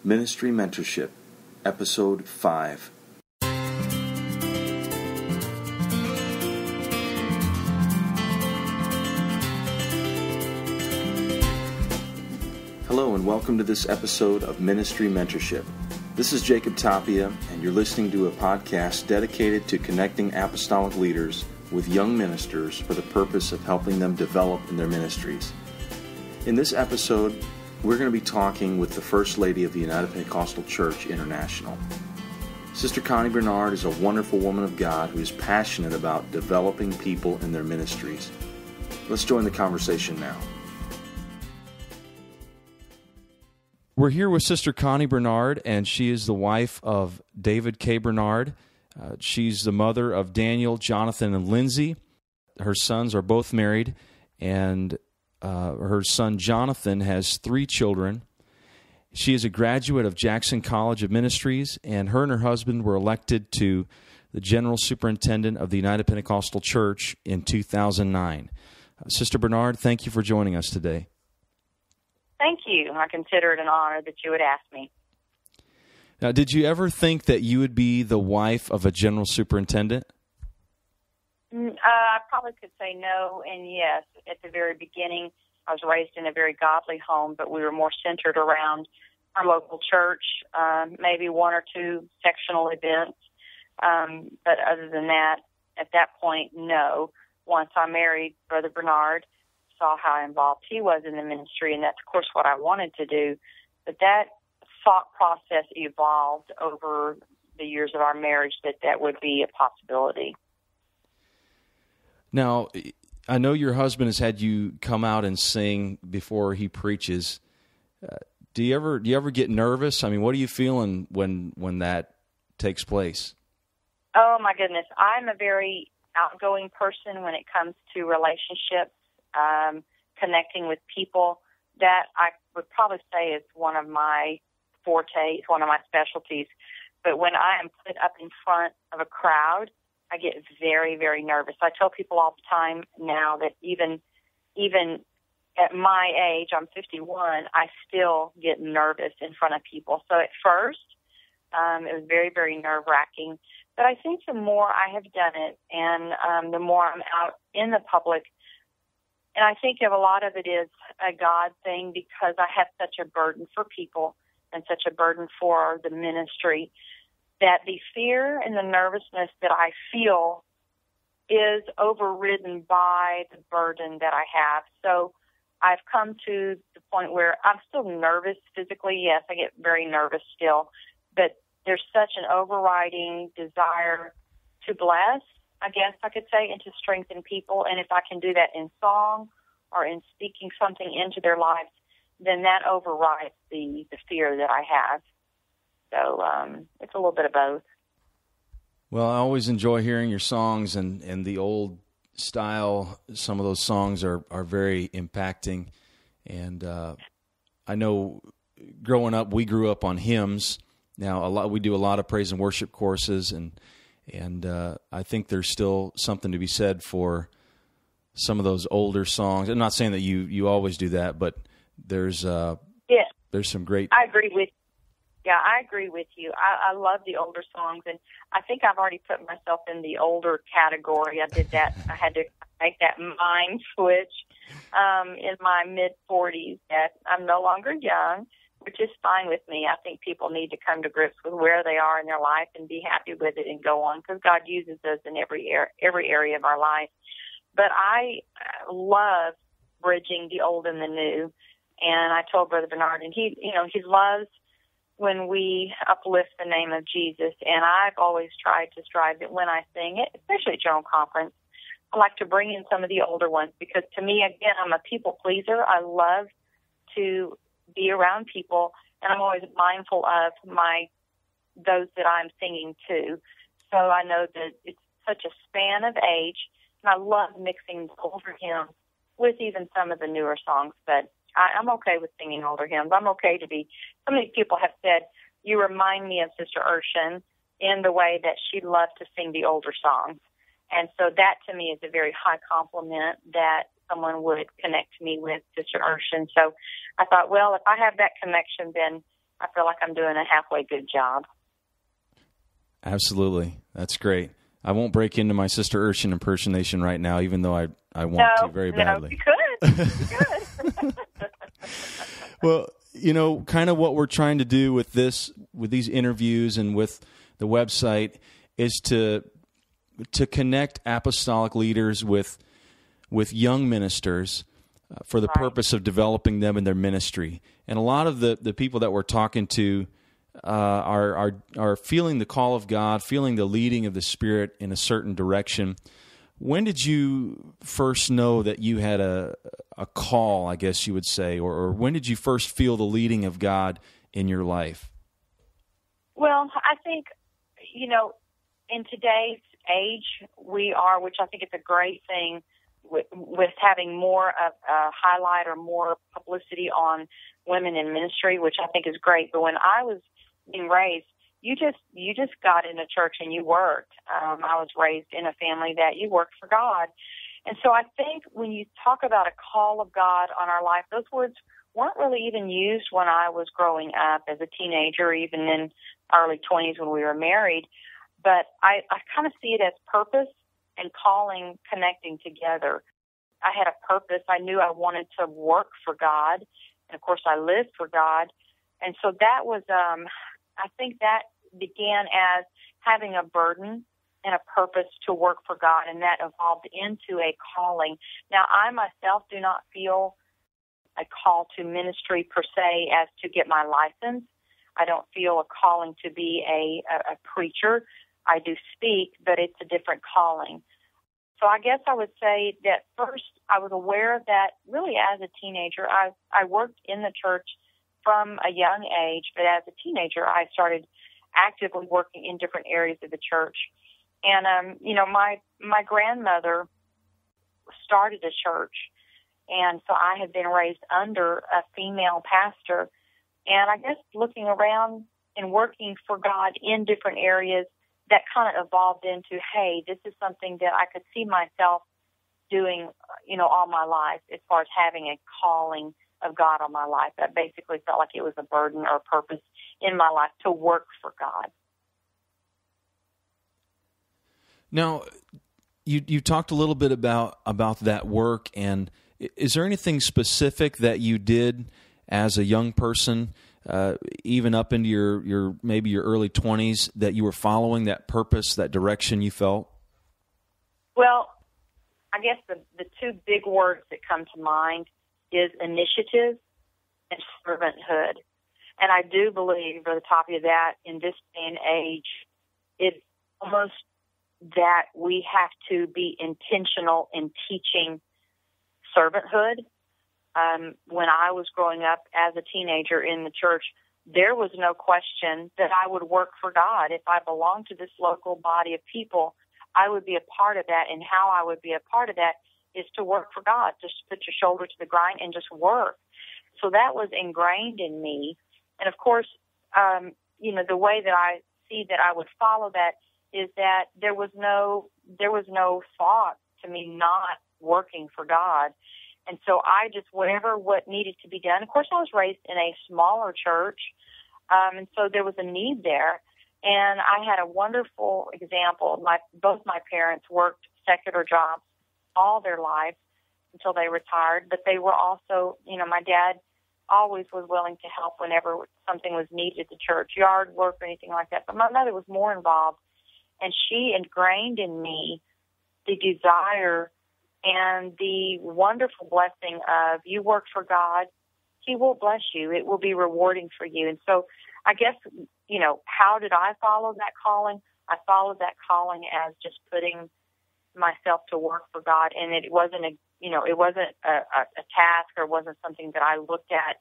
Ministry Mentorship, Episode 5. Hello and welcome to this episode of Ministry Mentorship. This is Jacob Tapia, and you're listening to a podcast dedicated to connecting apostolic leaders with young ministers for the purpose of helping them develop in their ministries. In this episode, we're going to be talking with the First Lady of the United Pentecostal Church International. Sister Connie Bernard is a wonderful woman of God who is passionate about developing people in their ministries. Let's join the conversation now. We're here with Sister Connie Bernard, and she is the wife of David K. Bernard. She's the mother of Daniel, Jonathan, and Lindsay. Her sons are both married, and her son Jonathan has 3 children. She is a graduate of Jackson College of Ministries, and her husband were elected to the General Superintendent of the United Pentecostal Church in 2009. Sister Bernard, thank you for joining us today. Thank you. I consider it an honor that you would ask me. Now, did you ever think that you would be the wife of a general superintendent? I probably could say no and yes. At the very beginning, I was raised in a very godly home, but we were more centered around our local church, maybe 1 or 2 sectional events. But other than that, at that point, no. Once I married Brother Bernard, saw how involved he was in the ministry, and that's, of course, what I wanted to do. But that thought process evolved over the years of our marriage that would be a possibility. Now, I know your husband has had you come out and sing before he preaches. Do you ever get nervous? I mean, what are you feeling when that takes place? Oh, my goodness. I'm a very outgoing person when it comes to relationships, connecting with people. That I would probably say is one of my fortes, one of my specialties. But when I am put up in front of a crowd, I get very, very nervous. I tell people all the time now that even at my age, I'm 51, I still get nervous in front of people. So at first, it was very, very nerve-wracking. But I think the more I have done it and the more I'm out in the public, and I think a lot of it is a God thing because I have such a burden for people and such a burden for the ministry, that the fear and the nervousness that I feel is overridden by the burden that I have. So I've come to the point where I'm still nervous physically. Yes, I get very nervous still, but there's such an overriding desire to bless, I guess I could say, and to strengthen people. And if I can do that in song or in speaking something into their lives, then that overrides the fear that I have. So it's a little bit of both. Well, I always enjoy hearing your songs, and the old style. Some of those songs are very impacting. And I know growing up, we grew up on hymns. Now, we do a lot of praise and worship courses, and I think there's still something to be said for some of those older songs. I'm not saying that you always do that, but there's some great. I agree with. Yeah, I agree with you. I love the older songs, and I think I've already put myself in the older category. I did that. I had to make that mind switch in my mid-40s that I'm no longer young, which is fine with me. I think people need to come to grips with where they are in their life and be happy with it and go on, because God uses us in every area of our life. But I love bridging the old and the new, and I told Brother Bernard, and he loves when we uplift the name of Jesus. And I've always tried to strive that when I sing it, especially at General Conference, I like to bring in some of the older ones, because to me, again, I'm a people pleaser. I love to be around people, and I'm always mindful of those that I'm singing to. So I know that it's such a span of age, and I love mixing the older hymns with even some of the newer songs, but I'm okay with singing older hymns. I'm okay to be. So many people have said, you remind me of Sister Urshan in the way that she loved to sing the older songs. And so that to me is a very high compliment that someone would connect me with Sister Urshan. So I thought, well, if I have that connection, then I feel like I'm doing a halfway good job. Absolutely. That's great. I won't break into my Sister Urshan impersonation right now, even though I want to very badly. No, you could. You could. Well, kind of what we're trying to do with these interviews and with the website is to connect apostolic leaders with young ministers for the purpose of developing them in their ministry. And a lot of the people that we're talking to are feeling the call of God, feeling the leading of the Spirit in a certain direction. When did you first know that you had a call, I guess you would say, or when did you first feel the leading of God in your life? Well, I think, in today's age, we are, which I think is a great thing, with having more of a highlight or more publicity on women in ministry, which I think is great. But when I was being raised, you just got into church and you worked. I was raised in a family that you worked for God. And so I think when you talk about a call of God on our life, those words weren't really even used when I was growing up as a teenager, even in early 20s when we were married. But I kind of see it as purpose and calling connecting together. I had a purpose. I knew I wanted to work for God. And, of course, I lived for God. And so that was, I think that began as having a burden and a purpose to work for God, and that evolved into a calling. Now, I myself do not feel a call to ministry per se as to get my license. I don't feel a calling to be a preacher. I do speak, but it's a different calling. So I guess I would say that first I was aware of that really as a teenager. I worked in the church from a young age, but as a teenager I started actively working in different areas of the church. And, my grandmother started a church, and so I had been raised under a female pastor. And I guess looking around and working for God in different areas, that kind of evolved into, hey, this is something that I could see myself doing, all my life as far as having a calling of God on my life. That basically felt like it was a burden or a purpose in my life to work for God. Now, you talked a little bit about that work, and is there anything specific that you did as a young person, even up into your maybe your early 20s, that you were following that purpose, that direction you felt? Well, I guess the two big words that come to mind is initiative and servanthood. And I do believe, Brother Tapia, that in this day and age, it's almost that we have to be intentional in teaching servanthood. When I was growing up as a teenager in the church, there was no question that I would work for God. If I belonged to this local body of people, I would be a part of that, and how I would be a part of that is to work for God, just put your shoulder to the grind and just work. So that was ingrained in me. And of course, the way that I see that I would follow that is that there was no thought to me not working for God. And so I just, what needed to be done. Of course, I was raised in a smaller church, and so there was a need there. And I had a wonderful example. Both my parents worked secular jobs all their lives until they retired, but they were also, my dad always was willing to help whenever something was needed at the church, yard work or anything like that. But my mother was more involved, and she ingrained in me the desire and the wonderful blessing of, you work for God, He will bless you. It will be rewarding for you. And so I guess, how did I follow that calling? I followed that calling as just putting myself to work for God. And it wasn't a task, or it wasn't something that I looked at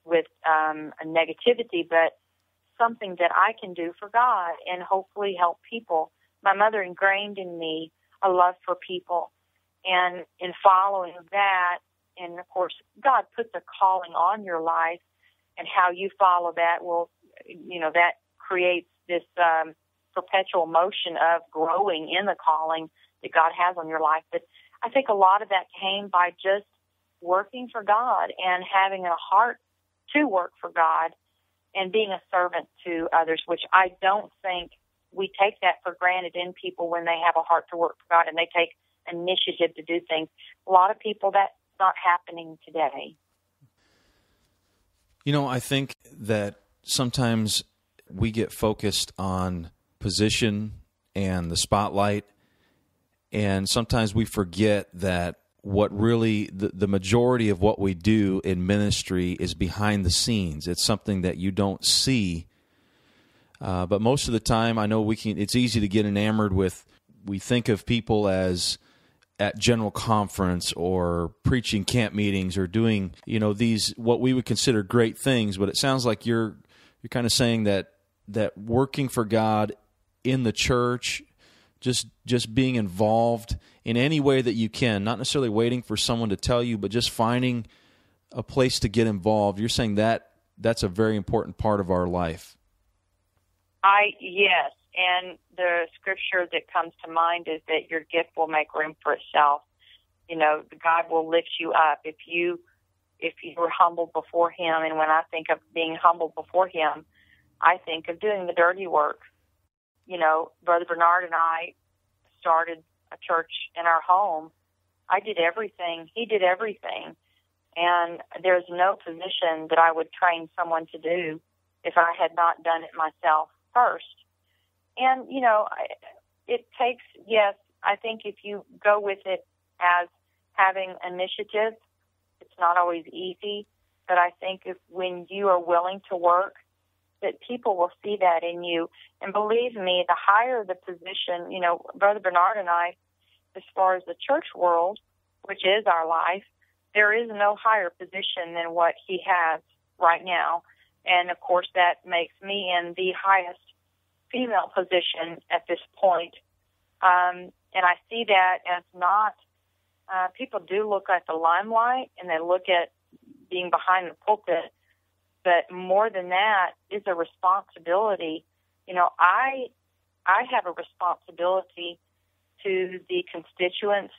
with a negativity, but something that I can do for God and hopefully help people. My mother ingrained in me a love for people. And in following that, and of course, God puts a calling on your life, and how you follow that will, that creates this perpetual motion of growing in the calling that God has on your life. But I think a lot of that came by just working for God and having a heart to work for God. and being a servant to others, which I don't think we take that for granted in people when they have a heart to work for God and they take initiative to do things. A lot of people, that's not happening today. You know, I think that sometimes we get focused on position and the spotlight, and sometimes we forget that what really, the majority of what we do in ministry is behind the scenes. It's something that you don't see. But most of the time, I know it's easy to get enamored with, we think of people as at general conference or preaching camp meetings or doing, these, what we would consider great things. But it sounds like you're kind of saying that working for God in the church, just being involved in any way that you can, not necessarily waiting for someone to tell you, but just finding a place to get involved. You're saying that's a very important part of our life. Yes, and the scripture that comes to mind is that your gift will make room for itself. God will lift you up if you were humbled before Him. And when I think of being humbled before Him, I think of doing the dirty work. Brother Bernard and I started a church in our home. I did everything. He did everything. And there's no position that I would train someone to do if I had not done it myself first. And, it takes, yes, I think if you go with it as having initiative, it's not always easy. But I think when you are willing to work, that people will see that in you. And believe me, the higher the position, Brother Bernard and I, as far as the church world, which is our life, there is no higher position than what he has right now. And, of course, that makes me in the highest female position at this point. And I see that as not, people do look at the limelight and they look at being behind the pulpit. But more than that is a responsibility. I have a responsibility to the constituents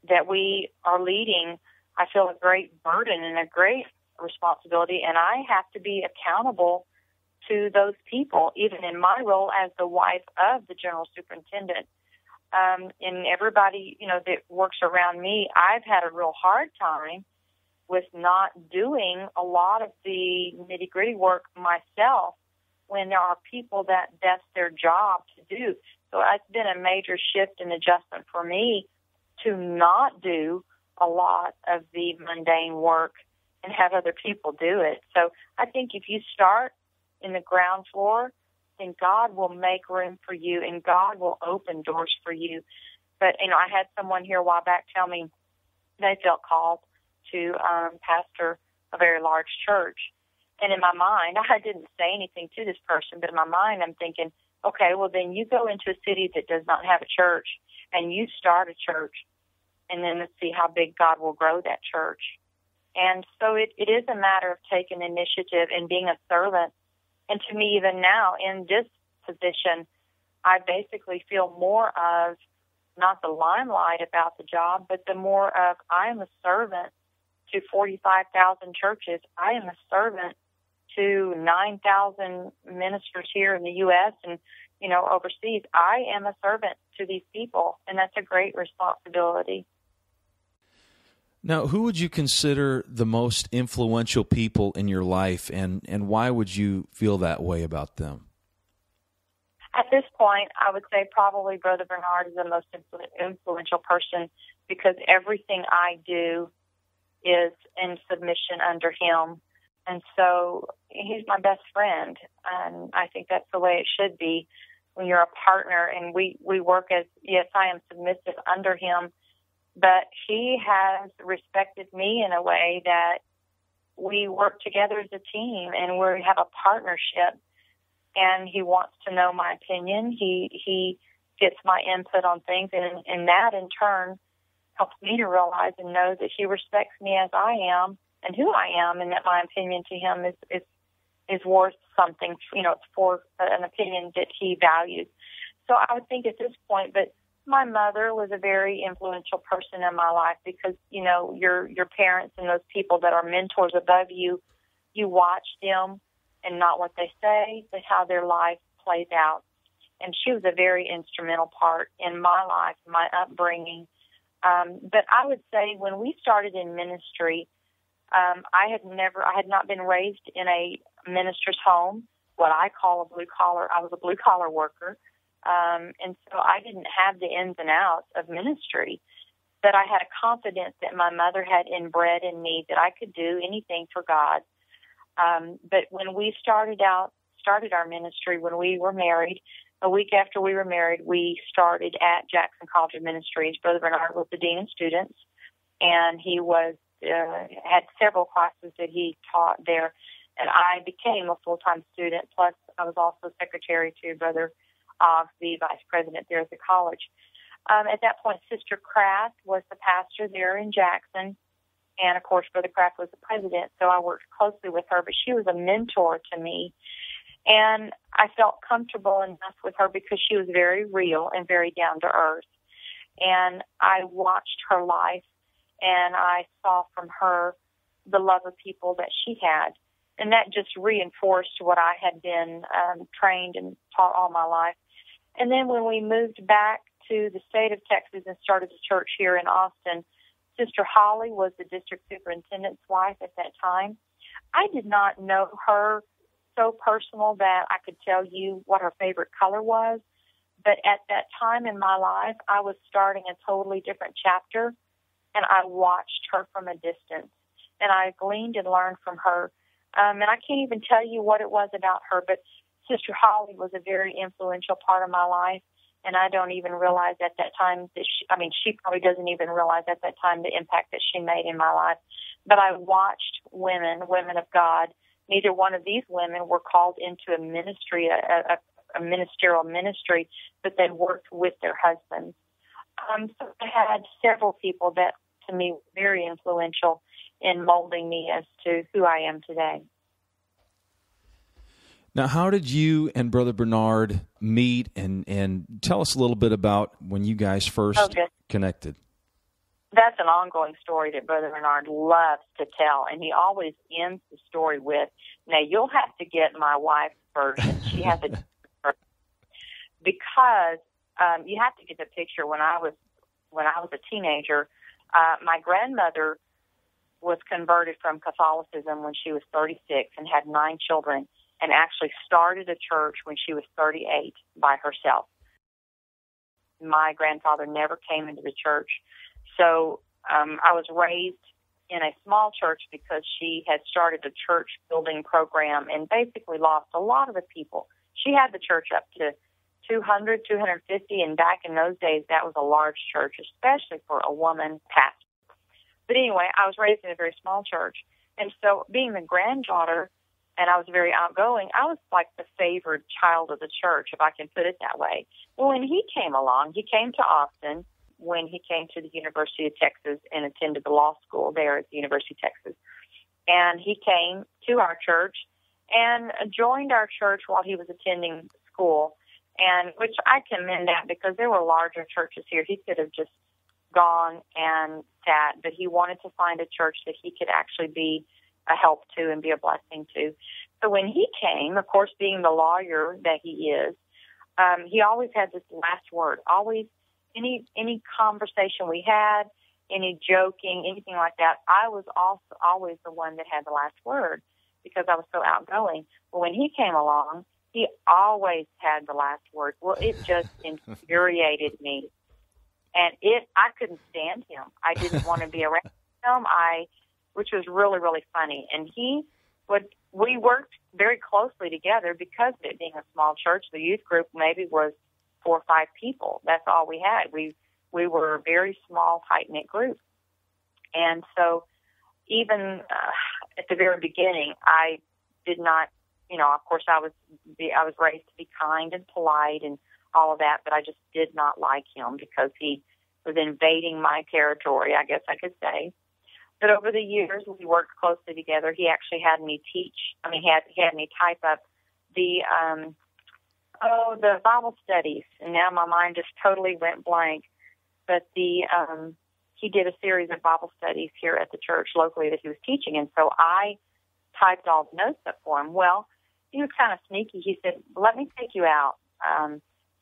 that we are leading. I feel a great burden and a great responsibility, and I have to be accountable to those people, even in my role as the wife of the general superintendent. And everybody, that works around me, I've had a real hard time with not doing a lot of the nitty-gritty work myself when there are people that that's their job to do. So it's been a major shift and adjustment for me to not do a lot of the mundane work and have other people do it. So I think if you start in the ground floor, then God will make room for you and God will open doors for you. But, I had someone here a while back tell me they felt called to pastor a very large church. And in my mind, I didn't say anything to this person, but in my mind I'm thinking, okay, well then you go into a city that does not have a church and you start a church, and then let's see how big God will grow that church. And so it is a matter of taking initiative and being a servant. And to me, even now in this position, I basically feel more of not the limelight about the job, but the more of I am a servant to 45,000 churches. I am a servant to 9,000 ministers here in the U.S. and, overseas. I am a servant to these people, and that's a great responsibility. Now, who would you consider the most influential people in your life, and why would you feel that way about them? At this point, I would say probably Brother Bernard is the most influential person because everything I do is in submission under him. And so he's my best friend, and I think that's the way it should be when you're a partner. And we work as, yes, I am submissive under him, but he has respected me in a way that we work together as a team and we have a partnership. And he wants to know my opinion. He gets my input on things, and that in turn helps me to realize and know that he respects me as I am and who I am, and that my opinion to him is worth something. It's for an opinion that he values. So I would think at this point, but my mother was a very influential person in my life because, your parents and those people that are mentors above you, you watch them and not what they say, but how their life plays out. And she was a very instrumental part in my life, my upbringing. But I would say when we started in ministry, I had not been raised in a minister's home, what I call a blue collar. I was a blue collar worker. And so I didn't have the ins and outs of ministry, but I had a confidence that my mother had inbred in me that I could do anything for God. But when we started our ministry, when we were married, a week after we were married, we started at Jackson College of Ministries. Brother Bernard was the dean of students, and he had several classes that he taught there. And I became a full-time student, plus I was also secretary to Brother Ogg, the vice president there at the college. At that point, Sister Kraft was the pastor there in Jackson, and, of course, Brother Kraft was the president, so I worked closely with her, but she was a mentor to me. And I felt comfortable enough with her because she was very real and very down to earth. And I watched her life, and I saw from her the love of people that she had. And that just reinforced what I had been trained and taught all my life. And then when we moved back to the state of Texas and started the church here in Austin, Sister Holly was the district superintendent's wife at that time. I did not know her so personal that I could tell you what her favorite color was. But at that time in my life, I was starting a totally different chapter, and I watched her from a distance. And I gleaned and learned from her. And I can't even tell you what it was about her, but Sister Holly was a very influential part of my life. And I don't even realize at that time that she probably doesn't even realize at that time the impact that she made in my life. But I watched women of God. Neither one of these women were called into a ministry, a ministerial ministry, but they worked with their husbands. So I had several people that, to me, were very influential in molding me as to who I am today. Now, how did you and Brother Bernard meet, and tell us a little bit about when you guys first connected? That's an ongoing story that Brother Bernard loves to tell, and he always ends the story with, now you'll have to get my wife's version. She has a version. Because you have to get the picture. When I was a teenager, my grandmother was converted from Catholicism when she was 36 and had 9 children, and actually started a church when she was 38 by herself. My grandfather never came into the church. So I was raised in a small church because she had started a church building program and basically lost a lot of the people. She had the church up to 200, 250, and back in those days, that was a large church, especially for a woman pastor. But anyway, I was raised in a very small church. And so being the granddaughter, and I was very outgoing, I was like the favored child of the church, if I can put it that way. Well, when he came along, he came to Austin when he came to the University of Texas and attended the law school there at the University of Texas. And he came to our church and joined our church while he was attending school, and which I commend that because there were larger churches here. He could have just gone and sat, but he wanted to find a church that he could actually be a help to and be a blessing to. So when he came, of course, being the lawyer that he is, he always had this last word. Always, any conversation we had, any joking, anything like that, I was also always the one that had the last word because I was so outgoing. But when he came along, he always had the last word. Well, it just infuriated me. And I couldn't stand him. I didn't want to be around him. Which was really, really funny. And we worked very closely together because of it being a small church. The youth group maybe was 4 or 5 people. That's all we had. We were a very small, tight-knit group. And so even at the very beginning, I did not, of course I was raised to be kind and polite and all of that, but I just did not like him because he was invading my territory, I guess I could say. But over the years, we worked closely together. He actually had me he had me type up the Bible studies. And now my mind just totally went blank. But he did a series of Bible studies here at the church locally that he was teaching. And so I typed all the notes up for him. Well, he was kind of sneaky. He said, let me take you out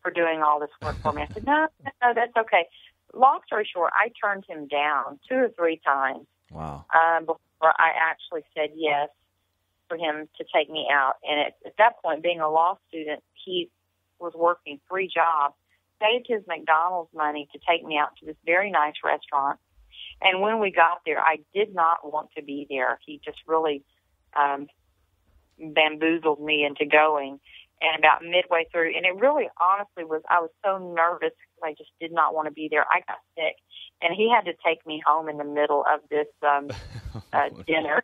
for doing all this work for me. I said, no, that's okay. Long story short, I turned him down 2 or 3 times. Wow. Before I actually said yes for him to take me out. And at that point, being a law student, he was working 3 jobs, saved his McDonald's money to take me out to this very nice restaurant. And when we got there, I did not want to be there. He just really bamboozled me into going. And about midway through, and it really honestly was, I was so nervous because I just did not want to be there. I got sick, and he had to take me home in the middle of this dinner.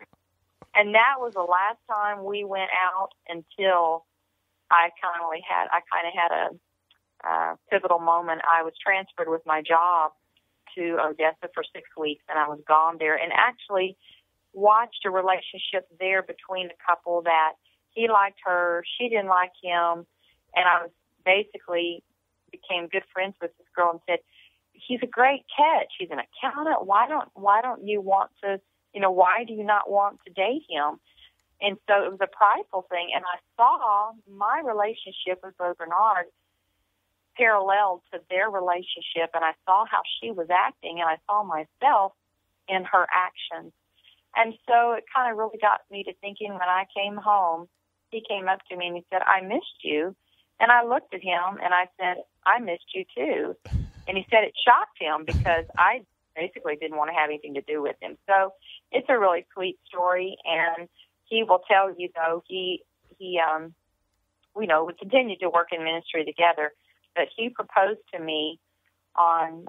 And that was the last time we went out until I kind of had a pivotal moment. I was transferred with my job to Odessa for 6 weeks, and I was gone there and actually watched a relationship there between a couple that he liked her, she didn't like him, and I was basically became good friends with this girl and said, he's a great catch. He's an accountant. Why don't you want to, why do you not want to date him? And so it was a prideful thing, and I saw my relationship with Brother Bernard paralleled to their relationship, and I saw how she was acting, and I saw myself in her actions. And so it kind of really got me to thinking when I came home, he came up to me and he said, I missed you. And I looked at him and I said, I missed you too. And he said it shocked him because I basically didn't want to have anything to do with him. So it's a really sweet story. And he will tell you, though, we continued to work in ministry together, but he proposed to me on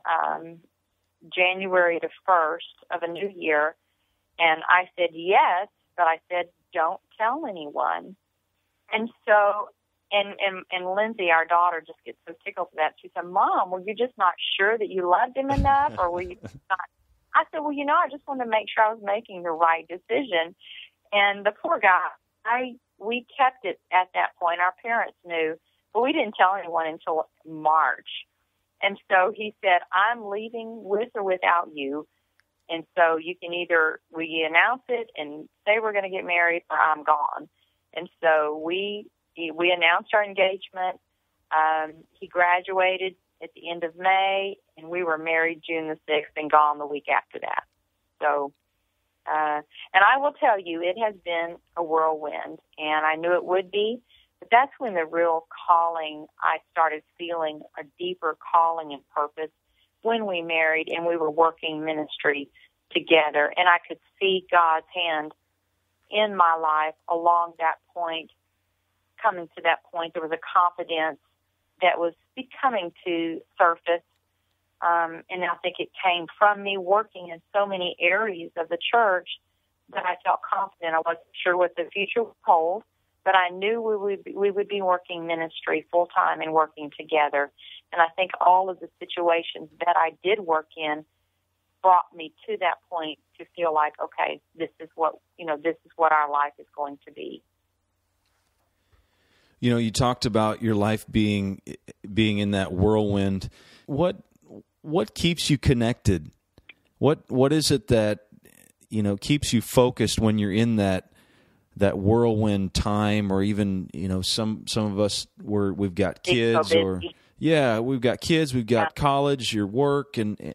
January the 1st of a new year. And I said yes, but I said, don't tell anyone. And so, and Lindsay, our daughter, just gets so tickled for that. She said, Mom, were you just not sure that you loved him enough? Or were you not? I said, well, I just wanted to make sure I was making the right decision. And the poor guy, we kept it at that point. Our parents knew, but we didn't tell anyone until March. And so he said, I'm leaving with or without you. And so you can either we announce it and say we're going to get married, or I'm gone. And so we announced our engagement. He graduated at the end of May, and we were married June the 6th and gone the week after that. So, and I will tell you, it has been a whirlwind, and I knew it would be. But that's when the real calling, I started feeling a deeper calling and purpose when we married and we were working ministry together. And I could see God's hand in my life along that point, coming to that point. There was a confidence that was becoming to surface. And I think it came from me working in so many areas of the church that I felt confident. I wasn't sure what the future would hold, but I knew we would be working ministry full-time and working together. And I think all of the situations that I did work in brought me to that point to feel like, okay, this is what our life is going to be. You talked about your life being in that whirlwind. What keeps you connected? What is it that keeps you focused when you're in that whirlwind time, or even some of us we've got kids, or we've got kids, we've got college, your work, and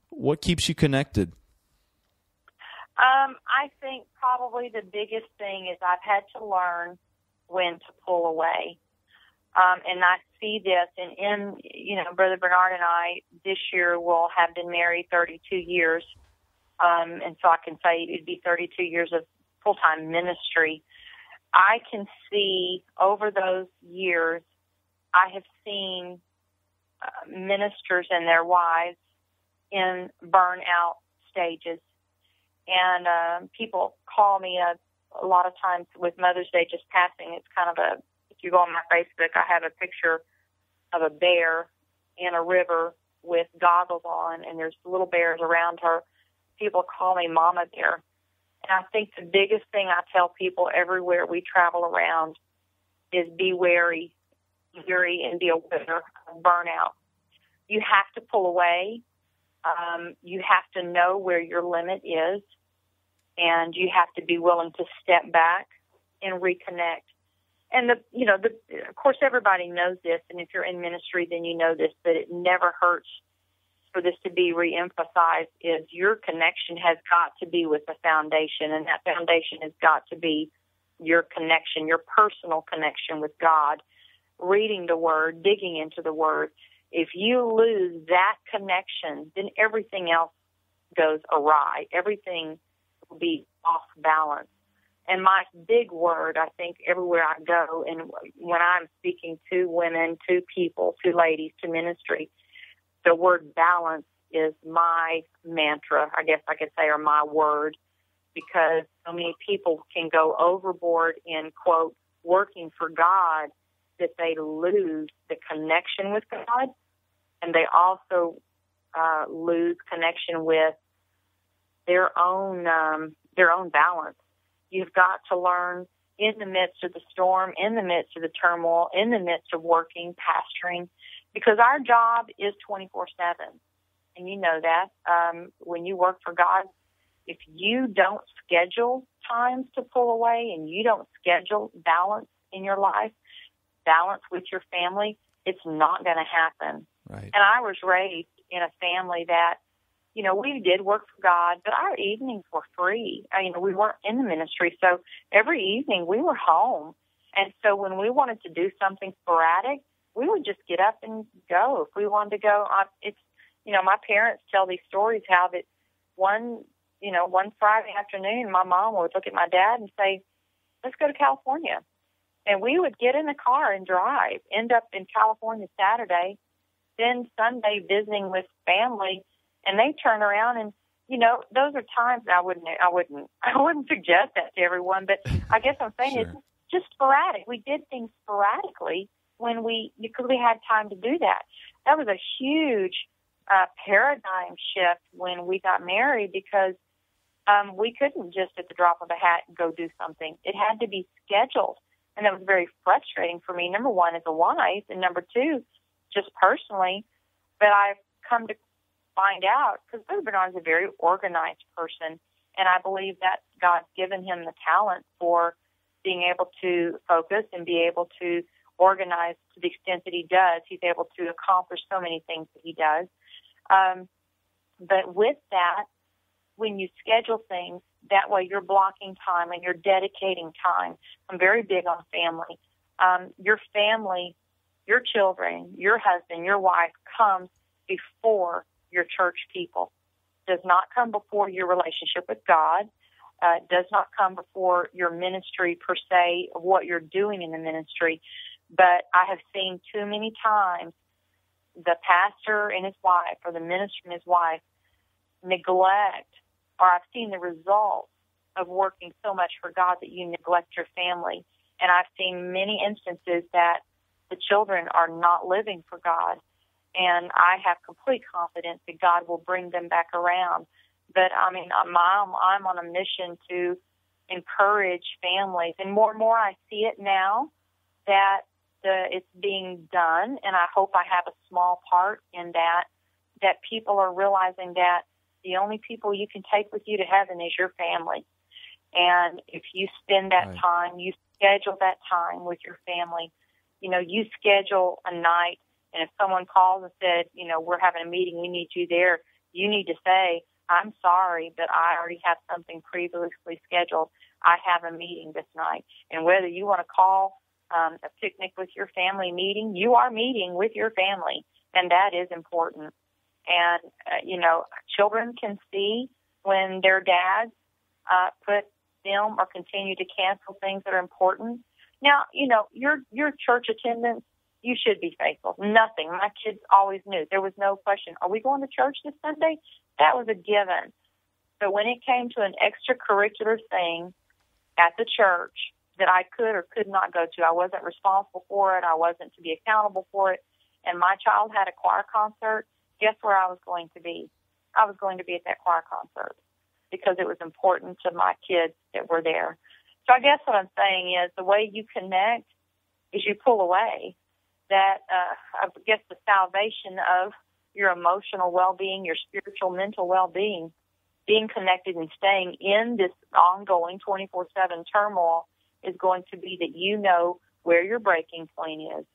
what keeps you connected? I think probably the biggest thing is I've had to learn when to pull away. And I see this, and Brother Bernard and I this year will have been married 32 years. And so I can say it'd be 32 years of full-time ministry. I can see over those years, I have seen ministers and their wives in burnout stages. And people call me a lot of times with Mother's Day just passing. It's kind of if you go on my Facebook, I have a picture of a bear in a river with goggles on, and there's little bears around her. People call me Mama Bear. And I think the biggest thing I tell people everywhere we travel around is be wary, and be aware of burnout. You have to pull away. You have to know where your limit is, and you have to be willing to step back and reconnect. of course, everybody knows this, and if you're in ministry, then you know this, but it never hurts for this to be reemphasized, is your connection has got to be with the foundation, and that foundation has got to be your connection, your personal connection with God, reading the Word, digging into the Word. If you lose that connection, then everything else goes awry. Everything will be off balance. And my big word, I think, everywhere I go, and when I'm speaking to women, to people, to ladies, to ministry, the word balance is my mantra, I guess I could say, or my word, because so many people can go overboard in, quote, working for God, that they lose the connection with God, and they also lose connection with their own balance. You've got to learn in the midst of the storm, in the midst of the turmoil, in the midst of working, pastoring, because our job is 24/7. And you know that. When you work for God, if you don't schedule times to pull away and you don't schedule balance in your life, balance with your family, it's not going to happen. Right. And I was raised in a family that, we did work for God, but our evenings were free. We weren't in the ministry, so every evening we were home. And so when we wanted to do something sporadic, we would just get up and go. If we wanted to go, my parents tell these stories how that one Friday afternoon, my mom would look at my dad and say, let's go to California. And we would get in the car and drive, end up in California Saturday, then Sunday visiting with family, and they turn around and, those are times I wouldn't suggest that to everyone, but I guess I'm saying Sure. It's just sporadic. We did things sporadically because we had time to do that. That was a huge paradigm shift when we got married, because we couldn't just at the drop of a hat go do something. It had to be scheduled. And that was very frustrating for me, number one, as a wife, and number two, just personally. But I've come to find out, because Brother Bernard is a very organized person, and I believe that God's given him the talent for being able to focus and be able to organize to the extent that he does. He's able to accomplish so many things that he does. But with that, when you schedule things, that way you're blocking time and you're dedicating time. I'm very big on family. Your family, your children, your husband, your wife comes before your church people. Does not come before your relationship with God. Does not come before your ministry per se, of what you're doing in the ministry. But I have seen too many times the pastor and his wife, or the minister and his wife, neglect, or I've seen the results of working so much for God that you neglect your family. And I've seen many instances that the children are not living for God. And I have complete confidence that God will bring them back around. But, I'm on a mission to encourage families. And more and more I see it now that it's being done, and I hope I have a small part in that people are realizing that the only people you can take with you to heaven is your family. And if you spend that time, you schedule that time with your family. You schedule a night, and if someone calls and said, we're having a meeting, we need you there, you need to say, I'm sorry, but I already have something previously scheduled. I have a meeting this night. And whether you want to call a picnic with your family meeting, you are meeting with your family, and that is important. And, children can see when their dads put them or continue to cancel things that are important. Now, your church attendance, you should be faithful. Nothing. My kids always knew. There was no question. Are we going to church this Sunday? That was a given. But when it came to an extracurricular thing at the church that I could or could not go to, I wasn't responsible for it. I wasn't to be accountable for it. And my child had a choir concert. Guess where I was going to be? I was going to be at that choir concert because it was important to my kids that were there. So I guess what I'm saying is the way you connect is you pull away. That, I guess, the salvation of your emotional well-being, your spiritual, mental well-being, being connected and staying in this ongoing 24/7 turmoil is going to be that where your breaking point is,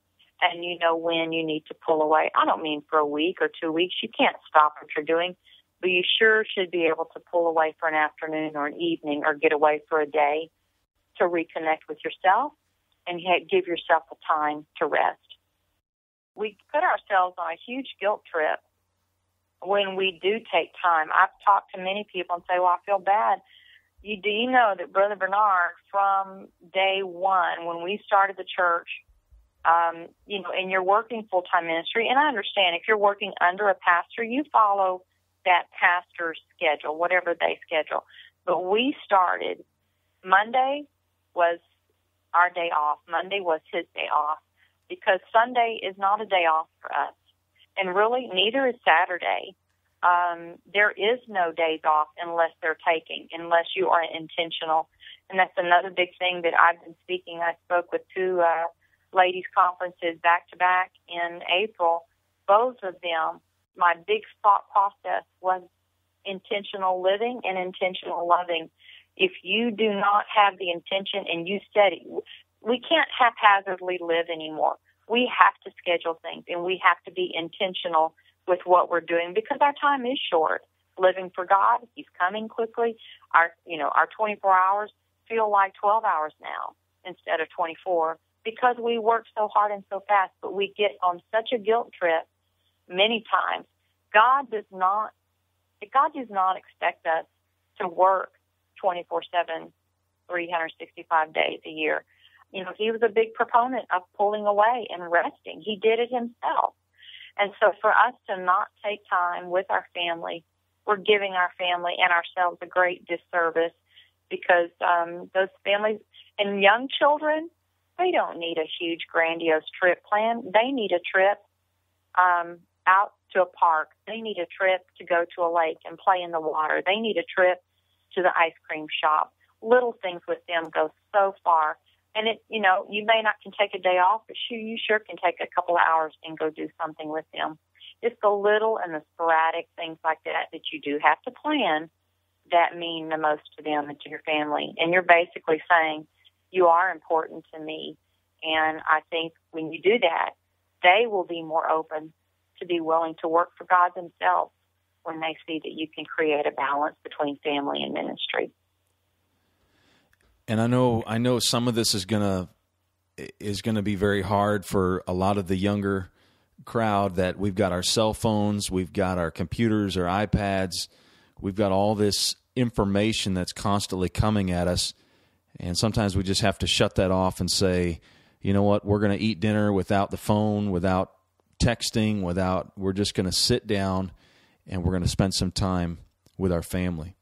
and you know when you need to pull away. I don't mean for a week or 2 weeks. You can't stop what you're doing, but you sure should be able to pull away for an afternoon or an evening or get away for a day to reconnect with yourself and give yourself the time to rest. We put ourselves on a huge guilt trip when we do take time. I've talked to many people and say, well, I feel bad. Do you know that Brother Bernard, from day one, when we started the church, and you're working full-time ministry, and I understand if you're working under a pastor, you follow that pastor's schedule, whatever they schedule. But we started, Monday was our day off. Monday was his day off, because Sunday is not a day off for us. And really, neither is Saturday. There is no days off unless unless you are intentional. And that's another big thing that I've been speaking. I spoke with 2 ladies' conferences back-to-back in April. Both of them, my big thought process was intentional living and intentional loving. If you do not have the intention and you said it, we can't haphazardly live anymore. We have to schedule things, and we have to be intentional with what we're doing, because our time is short. Living for God, He's coming quickly. Our 24 hours feel like 12 hours now instead of 24, because we work so hard and so fast. But we get on such a guilt trip many times. God does not expect us to work 24/7, 365 days a year. He was a big proponent of pulling away and resting. He did it Himself. And so for us to not take time with our family, we're giving our family and ourselves a great disservice, because those families and young children, they don't need a huge, grandiose trip plan. They need a trip out to a park. They need a trip to go to a lake and play in the water. They need a trip to the ice cream shop. Little things with them go so far. And you may not can take a day off, but you sure can take a couple of hours and go do something with them. It's the little and the sporadic things like that you do have to plan that mean the most to them and to your family. And you're basically saying, you are important to me. And I think when you do that, they will be more open to be willing to work for God themselves when they see that you can create a balance between family and ministry. And I know some of this is gonna be very hard for a lot of the younger crowd, that we've got our cell phones, we've got our computers, our iPads, we've got all this information that's constantly coming at us, and sometimes we just have to shut that off and say, you know what, we're going to eat dinner without the phone, without texting, we're just going to sit down and we're going to spend some time with our family.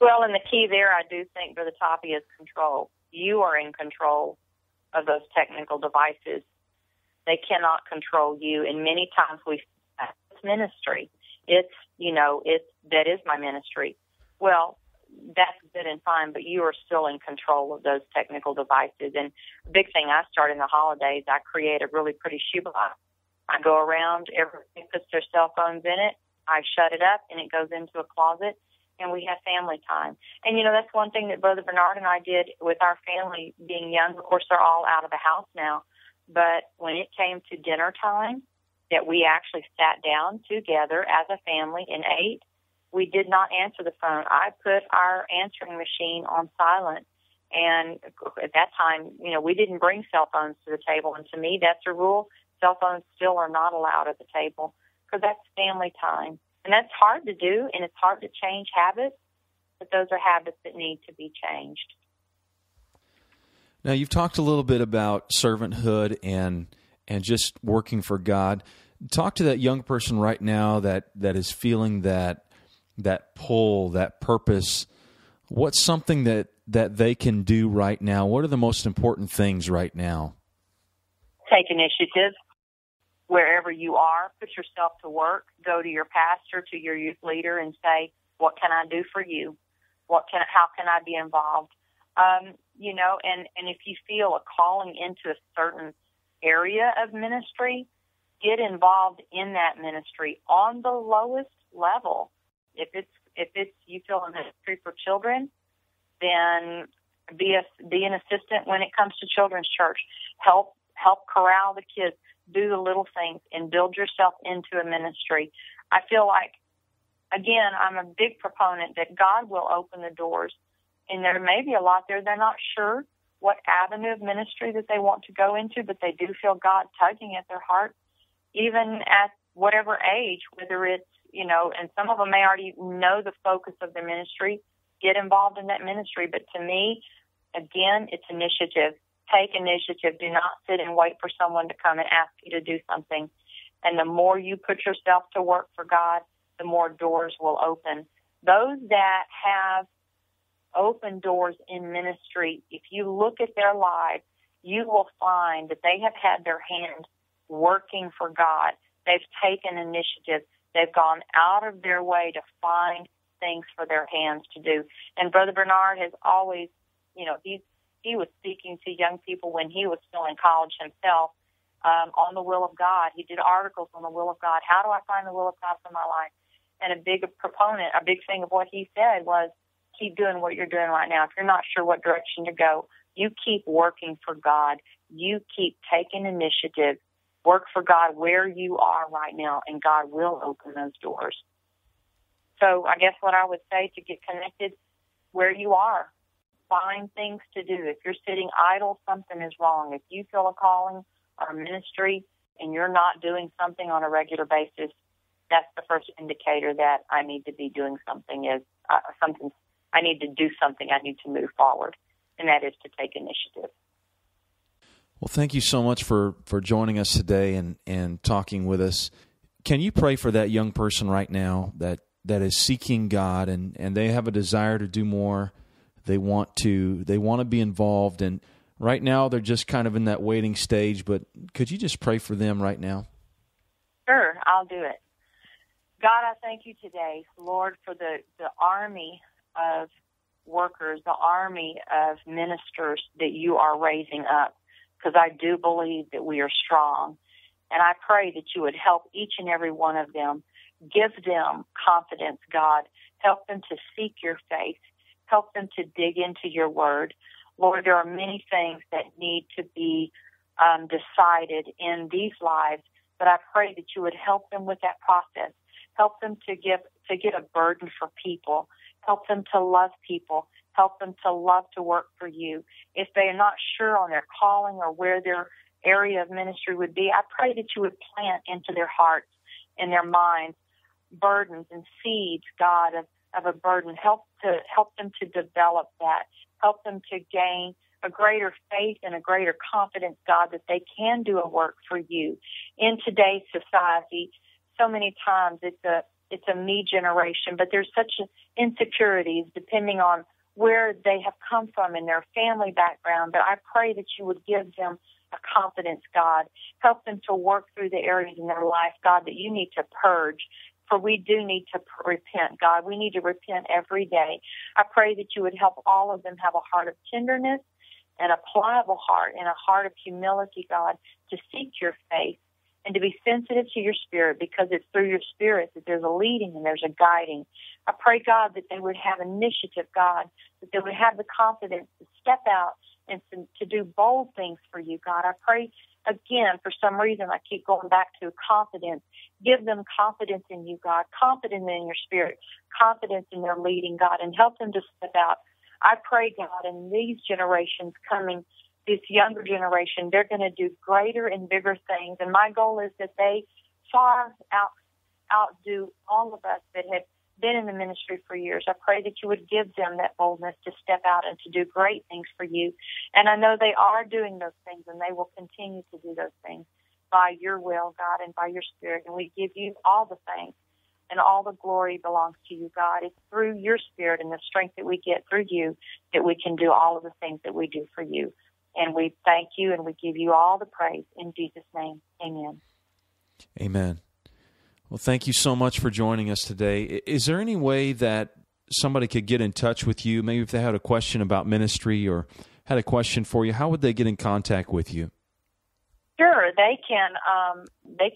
Well, and the key there, I do think, Brother Tapia, is control. You are in control of those technical devices. They cannot control you. And many times it's ministry. That is my ministry. Well, that's good and fine, but you are still in control of those technical devices. And the big thing I start in the holidays, I create a really pretty shoebox. I go around, everybody puts their cell phones in it. I shut it up, and it goes into a closet. And we have family time. And, that's one thing that Brother Bernard and I did with our family being young. Of course, they're all out of the house now. But when it came to dinner time, that we actually sat down together as a family and ate, we did not answer the phone. I put our answering machine on silent. And at that time, we didn't bring cell phones to the table. And to me, that's a rule. Cell phones still are not allowed at the table, because that's family time. And that's hard to do, and it's hard to change habits, but those are habits that need to be changed. Now, you've talked a little bit about servanthood and just working for God. Talk to that young person right now that is feeling that pull, that purpose. What's something that they can do right now? What are the most important things right now? Take initiative. Wherever you are, put yourself to work. Go to your pastor, to your youth leader, and say, "What can I do for you? How can I be involved?" And if you feel a calling into a certain area of ministry, get involved in that ministry on the lowest level. If it's you feel a ministry for children, then Be an assistant when it comes to children's church. Help corral the kids. Do the little things and build yourself into a ministry. I feel like, again, I'm a big proponent that God will open the doors, and there may be a lot there they're not sure what avenue of ministry that they want to go into, but they do feel God tugging at their heart, even at whatever age, whether it's, and some of them may already know the focus of their ministry, get involved in that ministry. But to me, again, it's initiative. Take initiative. Do not sit and wait for someone to come and ask you to do something. And the more you put yourself to work for God, the more doors will open. Those that have open doors in ministry, if you look at their lives, you will find that they have had their hands working for God. They've taken initiative. They've gone out of their way to find things for their hands to do. And Brother Bernard has always, he was speaking to young people when he was still in college himself on the will of God. He did articles on the will of God. How do I find the will of God for my life? And a big thing of what he said was, keep doing what you're doing right now. If you're not sure what direction to go, you keep working for God. You keep taking initiative. Work for God where you are right now, and God will open those doors. So I guess what I would say, to get connected where you are, find things to do. If you're sitting idle, something is wrong. If you feel a calling or a ministry and you're not doing something on a regular basis, that's the first indicator that I need to be doing something. I need to do something. I need to move forward, and that is to take initiative. Well, thank you so much for joining us today and talking with us. Can you pray for that young person right now that is seeking God and they have a desire to do more? They want to be involved, and right now they're just kind of in that waiting stage, but could you just pray for them right now? Sure, I'll do it. God, I thank you today, Lord, for the army of workers, the army of ministers that you are raising up, because I do believe that we are strong. And I pray that you would help each and every one of them. Give them confidence, God. Help them to seek your faith. Help them to dig into your word. Lord, there are many things that need to be decided in these lives, but I pray that you would help them with that process. Help them to get a burden for people. Help them to love people. Help them to love to work for you. If they are not sure on their calling or where their area of ministry would be, I pray that you would plant into their hearts and their minds burdens and seeds, God, of a burden. Help them to develop that. Help them to gain a greater faith and a greater confidence, God, that they can do a work for you. In today's society, so many times it's a me generation, but there's such insecurities depending on where they have come from in their family background. But I pray that you would give them a confidence, God. Help them to work through the areas in their life, God, that you need to purge. For we do need to repent, God. We need to repent every day. I pray that you would help all of them have a heart of tenderness and a pliable heart and a heart of humility, God, to seek your face and to be sensitive to your spirit, because it's through your spirit that there's a leading and there's a guiding. I pray, God, that they would have initiative, God, that they would have the confidence to step out and to do bold things for you, God. I pray, again, for some reason, I keep going back to confidence. Give them confidence in you, God, confidence in your spirit, confidence in their leading, God, and help them to step out. I pray, God, in these generations coming, this younger generation, they're going to do greater and bigger things. And my goal is that they far outdo all of us that have been in the ministry for years. I pray that you would give them that boldness to step out and to do great things for you. And I know they are doing those things, and they will continue to do those things by your will, God, and by your spirit. And we give you all the thanks, and all the glory belongs to you, God. It's through your spirit and the strength that we get through you that we can do all of the things that we do for you. And we thank you, and we give you all the praise. In Jesus' name, amen. Amen. Well, thank you so much for joining us today. Is there any way that somebody could get in touch with you, maybe if they had a question about ministry or had a question for you? How would they get in contact with you? Sure, they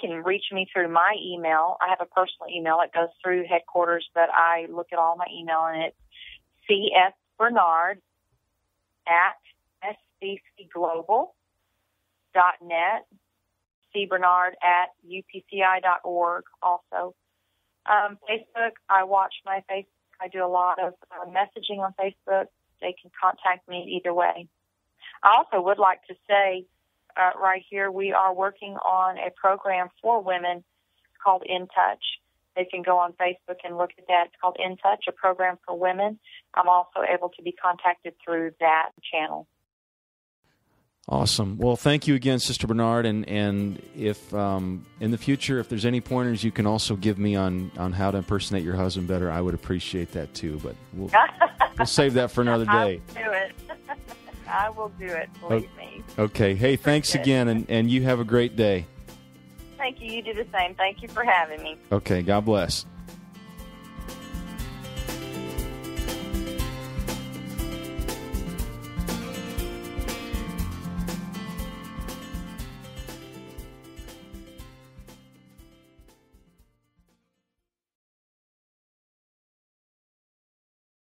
can reach me through my email. I have a personal email. It goes through headquarters, but I look at all my email, and it's csbernard at sbcglobal.net, cbernard at upci.org also. Facebook, I watch my Facebook. I do a lot of messaging on Facebook. They can contact me either way. I also would like to say right here, we are working on a program for women. It's called In Touch. They can go on Facebook and look at that. It's called In Touch, a program for women. I'm also able to be contacted through that channel. Awesome. Well, thank you again, Sister Bernard. And if in the future, if there's any pointers you can also give me on how to impersonate your husband better, I would appreciate that too. But we'll save that for another day. I will do it. I will do it, believe me. Okay. Hey, thanks again, and you have a great day. Thank you. You do the same. Thank you for having me. Okay. God bless.